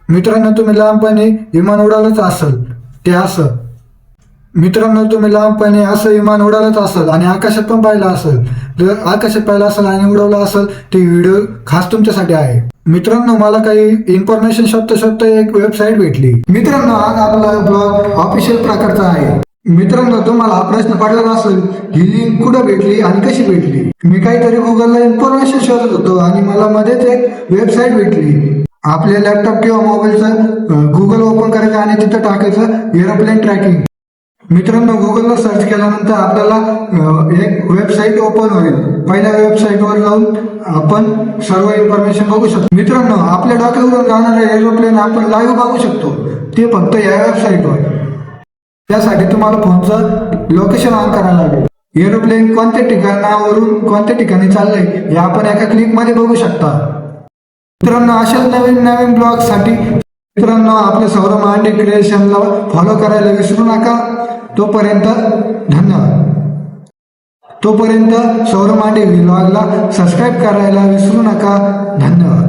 मित्रांनो, तुम्ही लहानपणी विमान उडालच असेल ते असं. मित्रांनो, तुम्ही लहानपणी असं विमान उडालच असेल आणि आकाशात पण पाहिलं असेल. जर आकाशात पाहिलं असेल आणि उडवलं असेल ते व्हिडिओ खास तुमच्यासाठी आहे. मित्रांनो, मला काही इन्फॉर्मेशन शोधता एक वेबसाईट भेटली. मित्रांनो, आज आपला ब्लॉग ऑफिशियल प्रकारचा आहे. मित्रांनो, तुम्हाला हा प्रश्न पडला असेल, ही लिंक कुठं भेटली आणि कशी भेटली. मी काहीतरी गुगलला इन्फॉर्मेशन शोधत होतो आणि मला मध्येच एक वेबसाईट भेटली. आपल्या लॅपटॉप किंवा मोबाईलचं गुगल ओपन करायचं आणि तिथं टाकायचं एरोप्लेन ट्रॅकिंग. मित्रांनो, गुगलला सर्च केल्यानंतर आपल्याला एक वेबसाईट ओपन होईल. पहिल्या वेबसाईटवर जाऊन आपण सर्व इन्फॉर्मेशन बघू शकतो. मित्रांनो, आपल्या डोक्यावरून जाणारे एरोप्लेन आपण लाईव्ह बघू शकतो, ते फक्त या वेबसाईटवर. त्यासाठी तुम्हाला फोनचं लोकेशन ऑन करायला लागेल. एरोप्लेन कोणत्या ठिकाणावरून कोणत्या ठिकाणी चाललंय हे आपण एका क्लिकमध्ये बघू शकता. मित्रांनो, अशाच नवीन ब्लॉगसाठी मित्रांनो आपल्या सौरभ मांडे क्रिएशनला फॉलो करायला विसरू नका. तोपर्यंत सौरभ मांडे व्लॉगला सबस्क्राईब करायला विसरू नका. धन्यवाद.